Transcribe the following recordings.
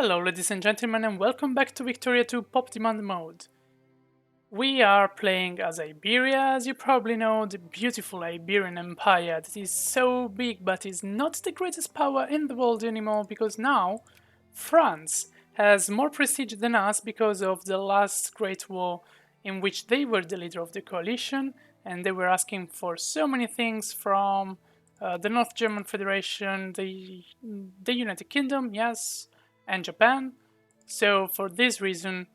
Hello ladies and gentlemen and welcome back to Victoria 2 Pop Demand Mode. We are playing as Iberia, as you probably know, the beautiful Iberian Empire that is so big but is not the greatest power in the world anymore because now France has more prestige than us because of the last Great War in which they were the leader of the coalition and they were asking for so many things from the North German Federation, the United Kingdom, yes, and Japan. So for this reason,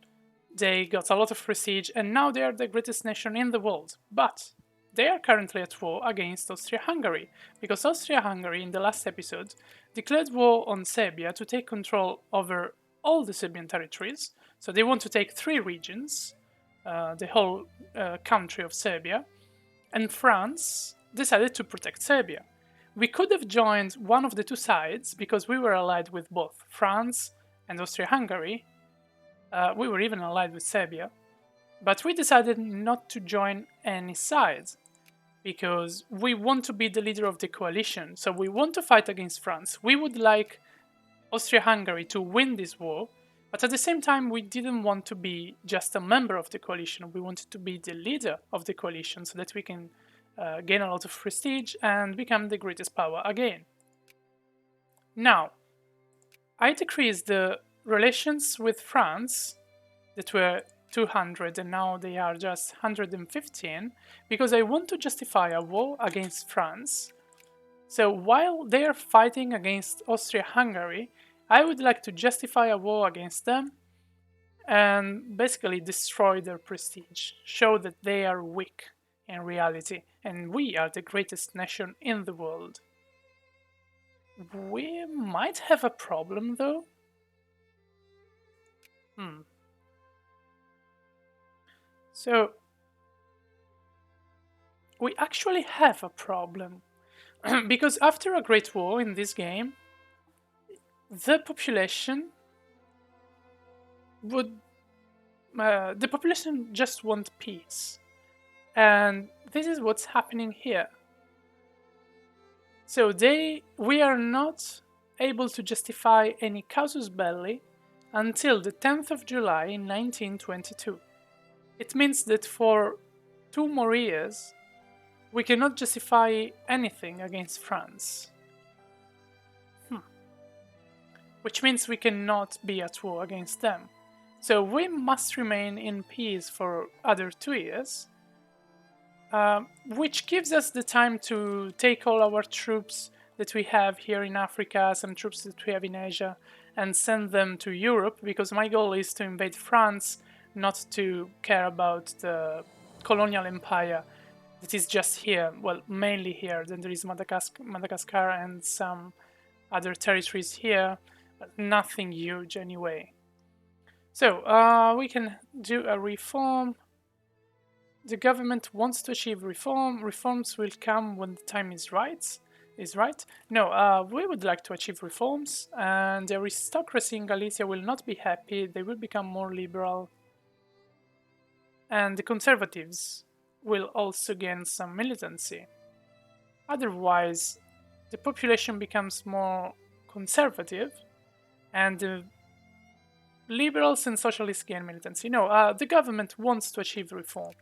they got a lot of prestige and now they are the greatest nation in the world. But they are currently at war against Austria-Hungary, because Austria-Hungary in the last episode declared war on Serbia to take control over all the Serbian territories. So they want to take 3 regions, the whole country of Serbia, and France decided to protect Serbia. We could have joined one of the two sides because we were allied with both France and Austria-Hungary. We were even allied with Serbia, but we decided not to join any sides because we want to be the leader of the coalition, so we want to fight against France. We would like Austria-Hungary to win this war, but at the same time we didn't want to be just a member of the coalition. We wanted to be the leader of the coalition so that we can gain a lot of prestige and become the greatest power again. Now, I decreased the relations with France that were 200 and now they are just 115 because I want to justify a war against France. So while they are fighting against Austria-Hungary, I would like to justify a war against them and basically destroy their prestige, show that they are weak in reality and we are the greatest nation in the world. We might have a problem though. So, we actually have a problem. Because after a great war in this game, the population just want peace. And this is what's happening here. So we are not able to justify any casus belli until the 10th of July in 1922. It means that for 2 more years, we cannot justify anything against France. Which means we cannot be at war against them. So we must remain in peace for other 2 years, which gives us the time to take all our troops that we have here in Africa, some troops that we have in Asia, and send them to Europe, because my goal is to invade France, not to care about the colonial empire that is just here, well, mainly here. Then there is Madagascar and some other territories here, but nothing huge anyway. So we can do a reform. The government wants to achieve reform. Reforms will come when the time is right. No, we would like to achieve reforms, and the aristocracy in Galicia will not be happy. They will become more liberal. And the conservatives will also gain some militancy. Otherwise, the population becomes more conservative, and the liberals and socialists gain militancy. No, the government wants to achieve reform.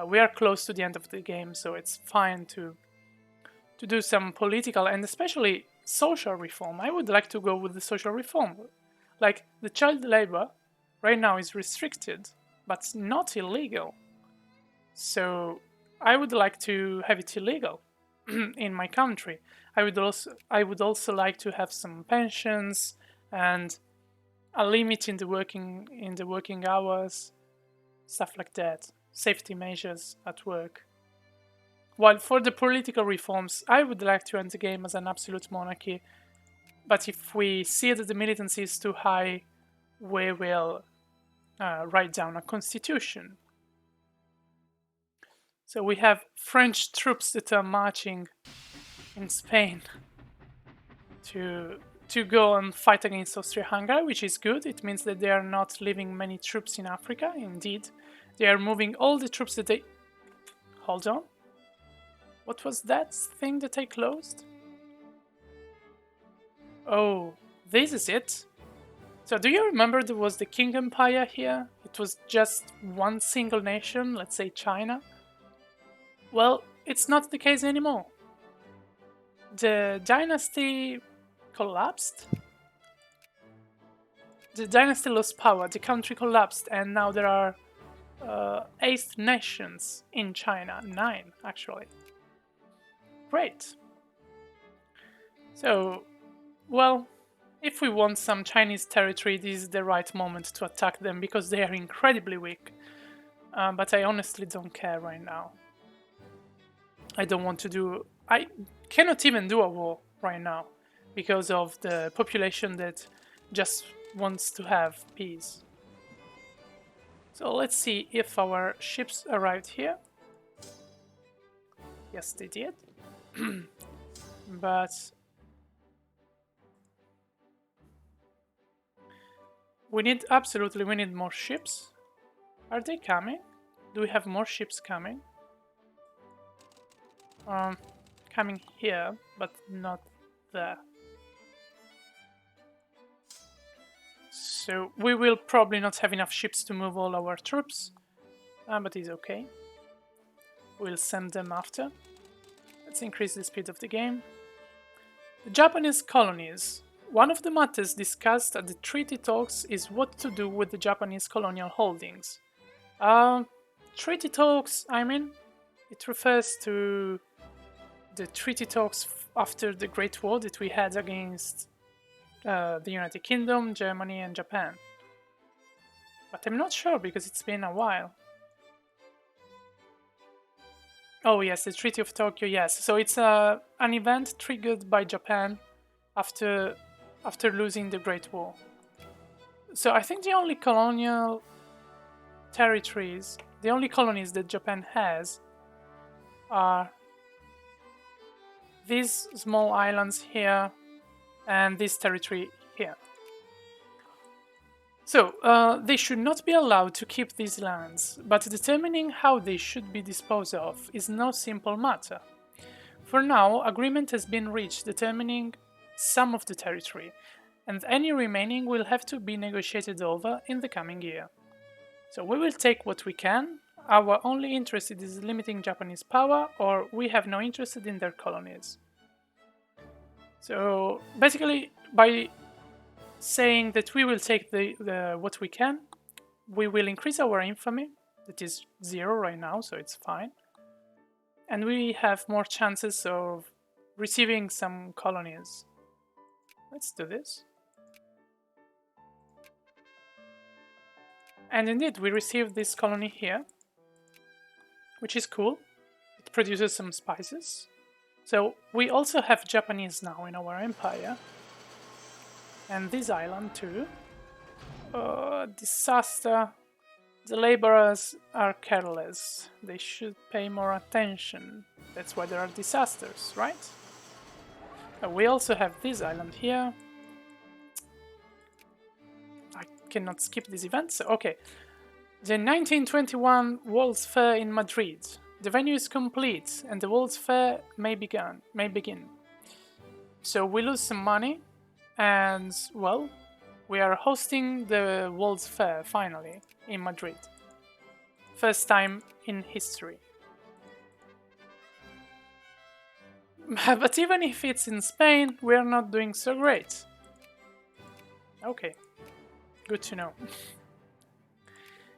We are close to the end of the game, so it's fine to do some political and especially social reform. I would like to go with the social reform. Like, the child labor right now is restricted, but not illegal. So I would like to have it illegal in my country. I would also like to have some pensions and a limit in the working hours, stuff like that. Safety measures at work. While for the political reforms, I would like to end the game as an absolute monarchy, but if we see that the militancy is too high, we will write down a constitution. So we have French troops that are marching in Spain to go and fight against Austria-Hungary, which is good. It means that they are not leaving many troops in Africa. Indeed, they are moving all the troops that they... Hold on. What was that thing that I closed? Oh, this is it. So do you remember there was the King Empire here? It was just one single nation, let's say China. Well, it's not the case anymore. The dynasty collapsed. The dynasty lost power, the country collapsed, and now there are 8 nations in China. 9, actually. Great. So, well, if we want some Chinese territory, this is the right moment to attack them because they are incredibly weak. But I honestly don't care right now. I don't want to do... I cannot even do a war right now because of the population that just wants to have peace. So let's see if our ships arrived here. Yes, they did. But we need more ships. Are they coming? Do we have more ships coming? Coming here, but not there. So we will probably not have enough ships to move all our troops, but it's okay. We'll send them after. Let's increase the speed of the game. The Japanese colonies. One of the matters discussed at the treaty talks is what to do with the Japanese colonial holdings. Treaty talks, I mean, it refers to the treaty talks after the Great War that we had against the United Kingdom, Germany, and Japan. But I'm not sure because it's been a while. Oh yes, the Treaty of Tokyo, yes. So it's an event triggered by Japan after losing the Great War. So I think the only colonial territories, the only colonies that Japan has are these small islands here and this territory here. So, they should not be allowed to keep these lands, but determining how they should be disposed of is no simple matter. For now, agreement has been reached determining some of the territory, and any remaining will have to be negotiated over in the coming year. So we will take what we can. Our only interest is limiting Japanese power, or we have no interest in their colonies. So basically, by saying that we will take the what we can, we will increase our infamy, that is 0 right now, so it's fine. And we have more chances of receiving some colonies. Let's do this. And indeed, we received this colony here, which is cool. It produces some spices. So we also have Japanese now in our empire. And this island too. Disaster. The laborers are careless. They should pay more attention. That's why there are disasters, right? We also have this island here. I cannot skip this event, so okay. The 1921 World's Fair in Madrid. The venue is complete and the World's Fair may begin. So we lose some money and, well, we are hosting the World's Fair finally in Madrid. First time in history. But even if it's in Spain, we're not doing so great. Okay, good to know.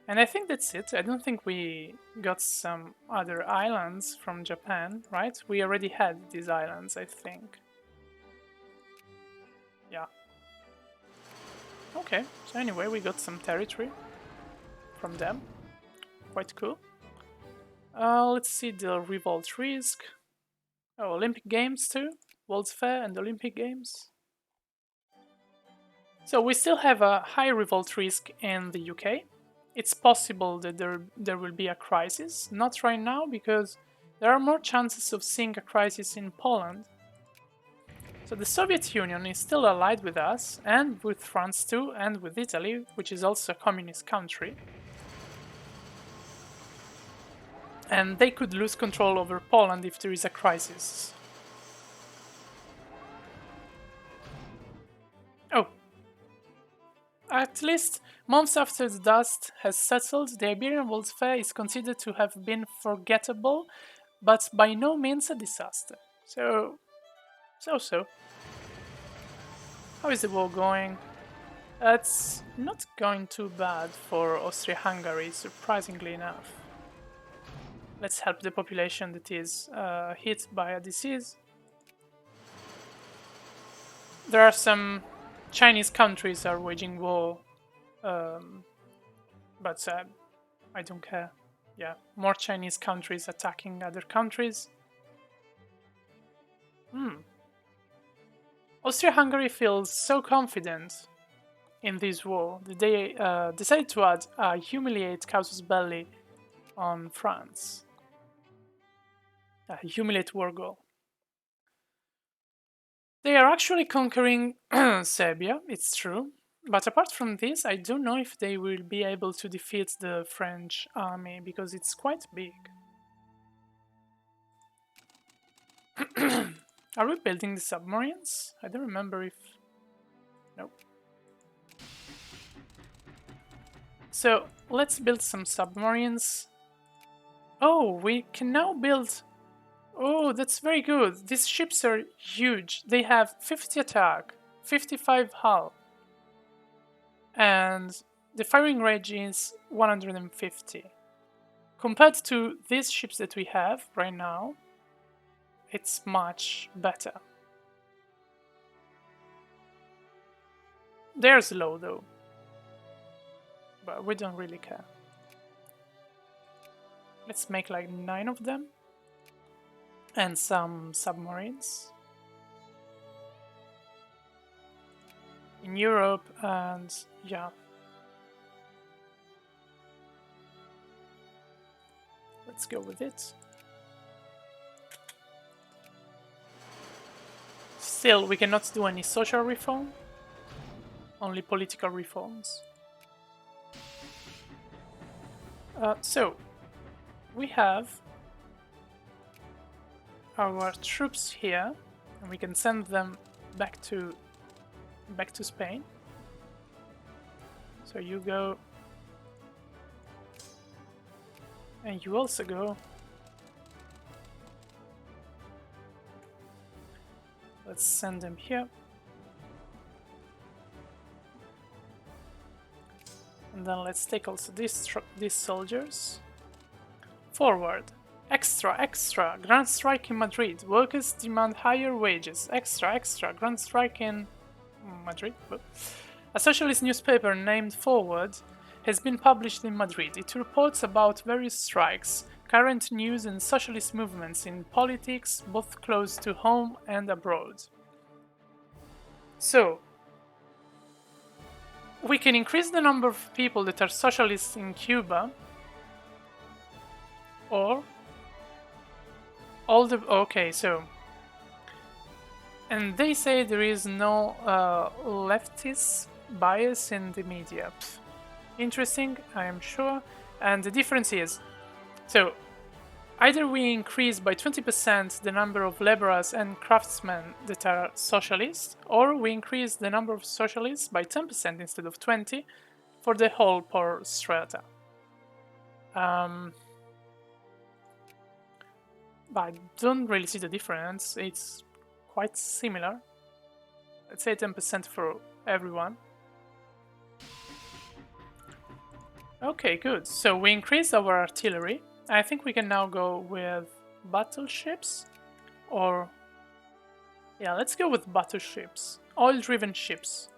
And I think that's it. I don't think we got some other islands from Japan, right? We already had these islands, I think. Yeah. Okay, so anyway, we got some territory from them. Quite cool. Let's see the revolt risk. Oh, Olympic Games too. World's Fair and Olympic Games. So we still have a high revolt risk in the UK. It's possible that there will be a crisis. Not right now, because there are more chances of seeing a crisis in Poland. So the Soviet Union is still allied with us, and with France too, and with Italy, which is also a communist country. And they could lose control over Poland if there is a crisis. Oh. At least months after the dust has settled, the Iberian World's Fair is considered to have been forgettable, but by no means a disaster. So. How is the war going? It's not going too bad for Austria-Hungary, surprisingly enough. Let's help the population that is hit by a disease. There are some Chinese countries are waging war, but I don't care. Yeah, more Chinese countries attacking other countries. Austria-Hungary feels so confident in this war that they decided to add a humiliate casus belli on France. A humiliate war goal. They are actually conquering Serbia, it's true. But apart from this, I don't know if they will be able to defeat the French army because it's quite big. Are we building the submarines? I don't remember if... Nope. So, let's build some submarines. Oh, we can now build... Oh, that's very good. These ships are huge. They have 50 attack, 55 hull. And the firing range is 150. Compared to these ships that we have right now, it's much better. They're slow though, but we don't really care. Let's make like 9 of them and some submarines in Europe, and yeah. Let's go with it. Still, we cannot do any social reform, only political reforms. So, we have our troops here, and we can send them back to Spain. So you go, and you also go. Let's send them here. And then let's take also these soldiers. Forward. Extra. Grand strike in Madrid. Workers demand higher wages. Extra. Grand strike in Madrid. A socialist newspaper named Forward has been published in Madrid. It reports about various strikes, current news and socialist movements in politics, both close to home and abroad. So, we can increase the number of people that are socialists in Cuba, or all the... Okay, so... And they say there is no leftist bias in the media. Pff, interesting, I am sure. And the difference is... So, either we increase by 20% the number of laborers and craftsmen that are socialists, or we increase the number of socialists by 10% instead of 20% for the whole poor strata. But I don't really see the difference. It's quite similar. Let's say 10% for everyone. Okay, good. So we increased our artillery. I think we can now go with battleships, or... Yeah, let's go with battleships. Oil-driven ships.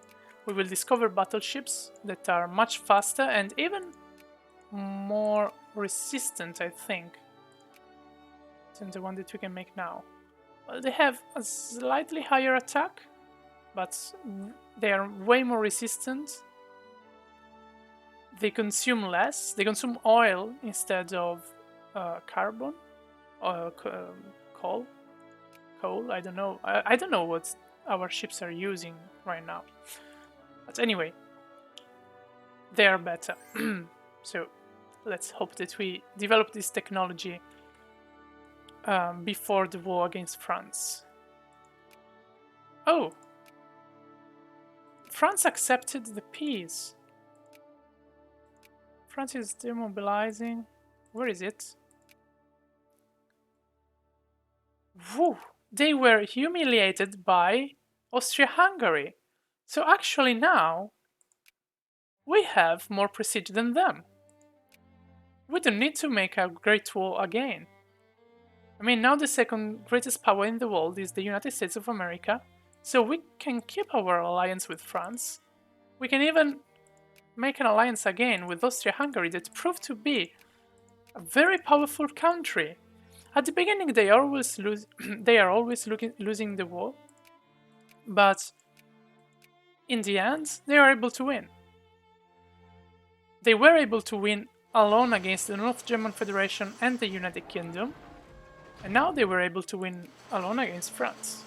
We will discover battleships that are much faster and even more resistant, I think, than the one that we can make now. Well, they have a slightly higher attack, but they are way more resistant. They consume less. They consume oil instead of carbon or coal. I don't know. I don't know what our ships are using right now. But anyway, they are better. So let's hope that we develop this technology before the war against France. Oh! France accepted the peace. France is demobilizing. Where is it? Whew. They were humiliated by Austria-Hungary. So actually now, we have more prestige than them. We don't need to make a great war again. I mean, now the second greatest power in the world is the United States of America, so we can keep our alliance with France. We can even make an alliance again with Austria-Hungary that proved to be a very powerful country. At the beginning, they are always losing the war, but in the end, they are able to win. They were able to win alone against the North German Federation and the United Kingdom, and now they were able to win alone against France.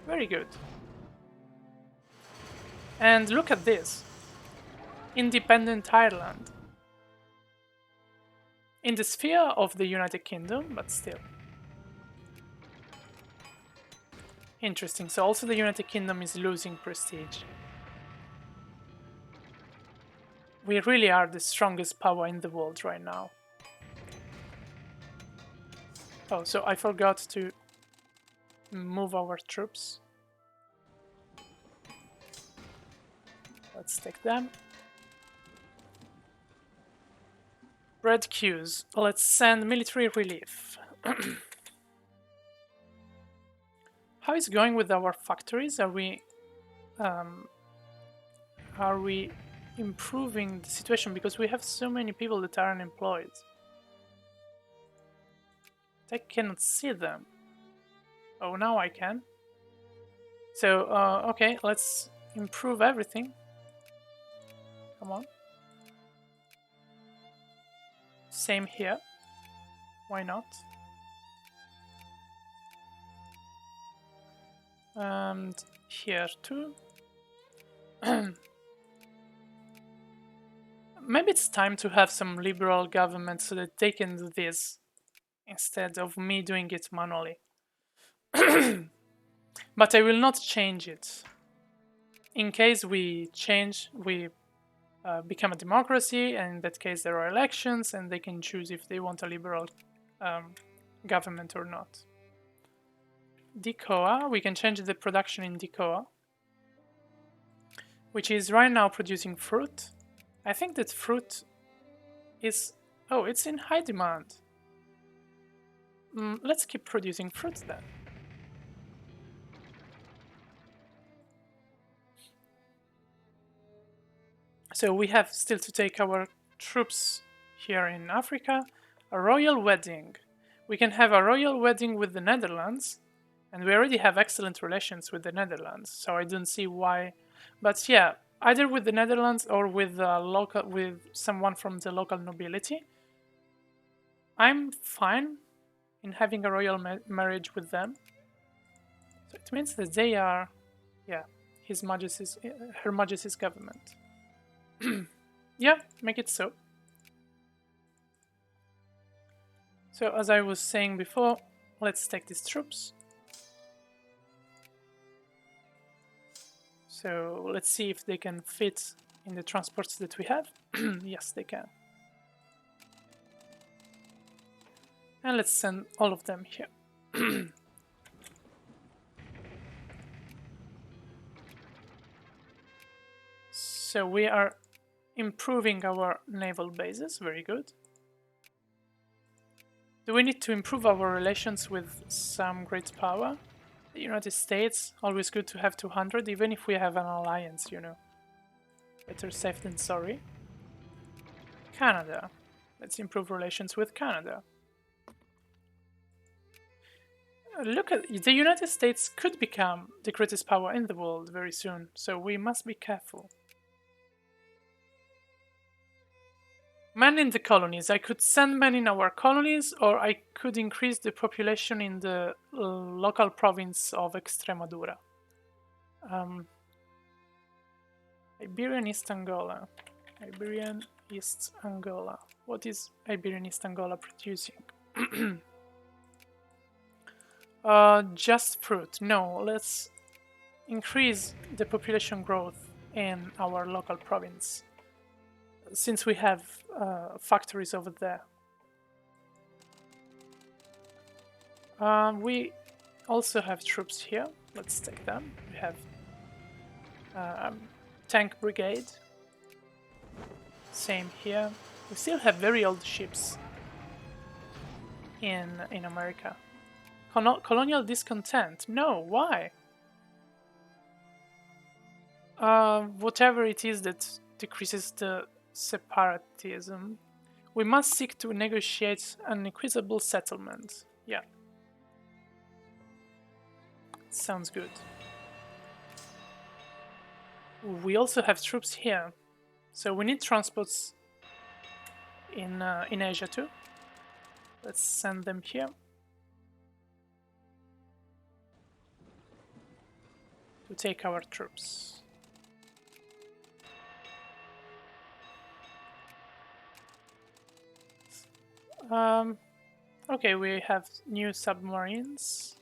Very good. And look at this. Independent Ireland. In the sphere of the United Kingdom, but still. Interesting, so also the United Kingdom is losing prestige. We really are the strongest power in the world right now. Oh, so I forgot to move our troops. Let's take them. Red queues. Let's send military relief. How is it going with our factories? Are we improving the situation? Because we have so many people that are unemployed. I cannot see them. Oh, now I can. So, okay, let's improve everything. Come on. Same here. Why not? And here too. Maybe it's time to have some liberal government so that they can do this instead of me doing it manually. But I will not change it. In case we become a democracy, and in that case there are elections and they can choose if they want a liberal government or not. Decoa, we can change the production in Decoa, which is right now producing fruit. I think that fruit is... oh, it's in high demand. Let's keep producing fruits then. So we have still to take our troops here in Africa. A royal wedding. We can have a royal wedding with the Netherlands, and we already have excellent relations with the Netherlands, so I don't see why. But yeah, either with the Netherlands or with someone from the local nobility. I'm fine in having a royal marriage with them. So it means that they are, yeah, Her Majesty's government. Yeah, make it so. So as I was saying before, let's take these troops. So let's see if they can fit in the transports that we have. Yes, they can. And let's send all of them here. So we are improving our naval bases, very good. Do we need to improve our relations with some great power? The United States, always good to have 200, even if we have an alliance, you know. Better safe than sorry. Canada. Let's improve relations with Canada. Look at the United States could become the greatest power in the world very soon, so we must be careful. Men in the colonies. I could send men in our colonies, or I could increase the population in the local province of Extremadura. Iberian East Angola. Iberian East Angola. What is Iberian East Angola producing? Just fruit. No, let's increase the population growth in our local province, since we have factories over there. We also have troops here. Let's take them. We have tank brigade. Same here. We still have very old ships in America. Colonial discontent. No, why? Whatever it is that decreases the separatism, we must seek to negotiate an equitable settlement. Yeah. Sounds good. We also have troops here, so we need transports in Asia too. Let's send them here to take our troops. Okay, we have new submarines.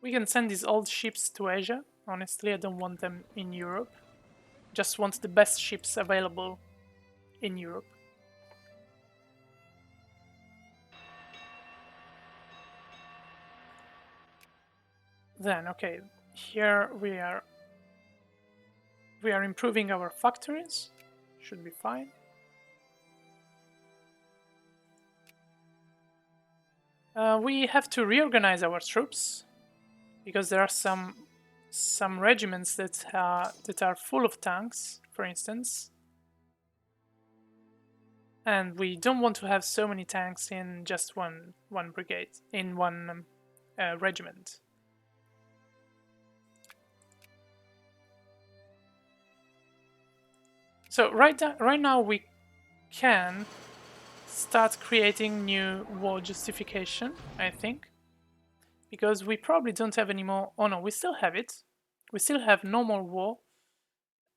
We can send these old ships to Asia. Honestly, I don't want them in Europe. Just want the best ships available in Europe. Then, okay, here we are improving our factories. Should be fine. We have to reorganize our troops because there are some regiments that are full of tanks, for instance, and we don't want to have so many tanks in just one brigade, in one regiment. So right now we can start creating new war justification, I think, because we probably don't have any more. Oh no, we still have it. We still have no more war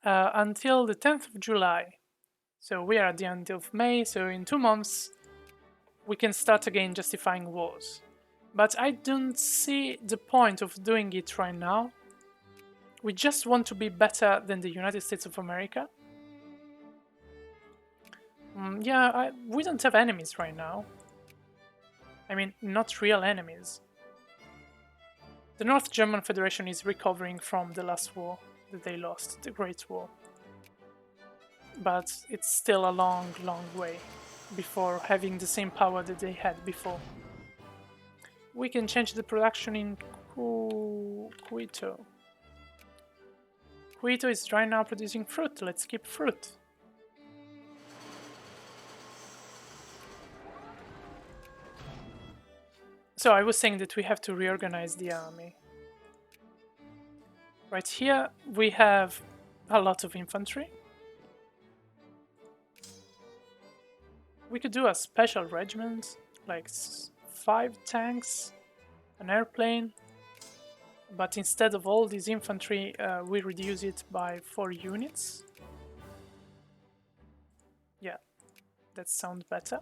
until the 10th of July. So we are at the end of May, so in 2 months we can start again justifying wars. But I don't see the point of doing it right now. We just want to be better than the United States of America. Yeah, we don't have enemies right now. I mean, not real enemies. The North German Federation is recovering from the last war that they lost, the Great War. But it's still a long, long way before having the same power that they had before. We can change the production in Quito. Quito is right now producing fruit. Let's keep fruit. So I was saying that we have to reorganize the army. Right here we have a lot of infantry. We could do a special regiment, like 5 tanks, an airplane, but instead of all this infantry, we reduce it by 4 units. Yeah, that sounds better.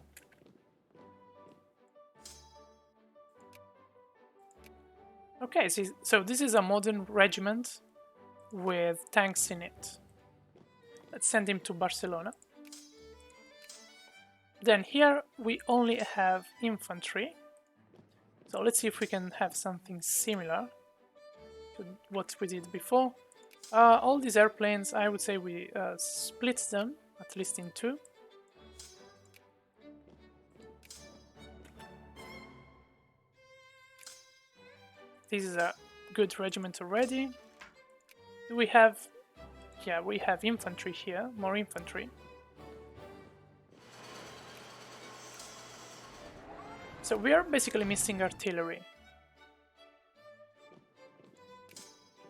Okay, so this is a modern regiment with tanks in it. Let's send him to Barcelona. Then here we only have infantry. So let's see if we can have something similar to what we did before. All these airplanes, I would say we split them, at least in 2. This is a good regiment already. Do we have... yeah, we have infantry here, more infantry. So we are basically missing artillery.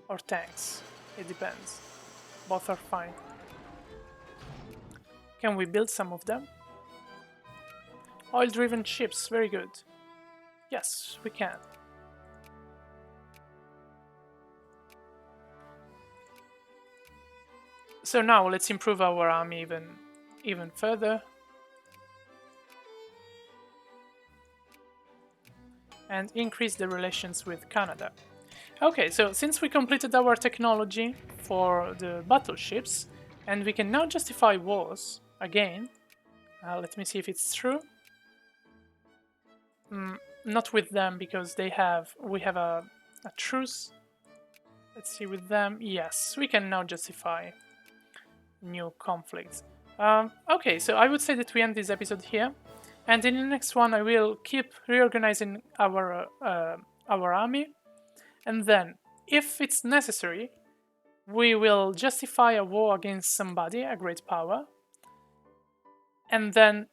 Or tanks, it depends. Both are fine. Can we build some of them? Oil-driven ships, very good. Yes, we can. So now let's improve our army even further. And increase the relations with Canada. Okay, so since we completed our technology for the battleships, and we can now justify wars again, let me see if it's true. Not with them because we have a truce. Let's see with them. Yes, we can now justify new conflicts. Okay, so I would say that we end this episode here, and in the next one I will keep reorganizing our army, and then if it's necessary, we will justify a war against somebody, a great power, and then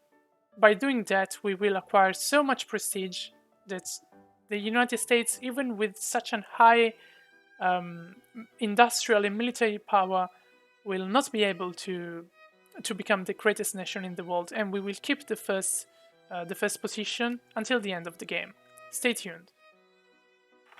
by doing that we will acquire so much prestige that the United States, even with such a high industrial and military power, will not be able to become the greatest nation in the world, and we will keep the first position until the end of the game. Stay tuned.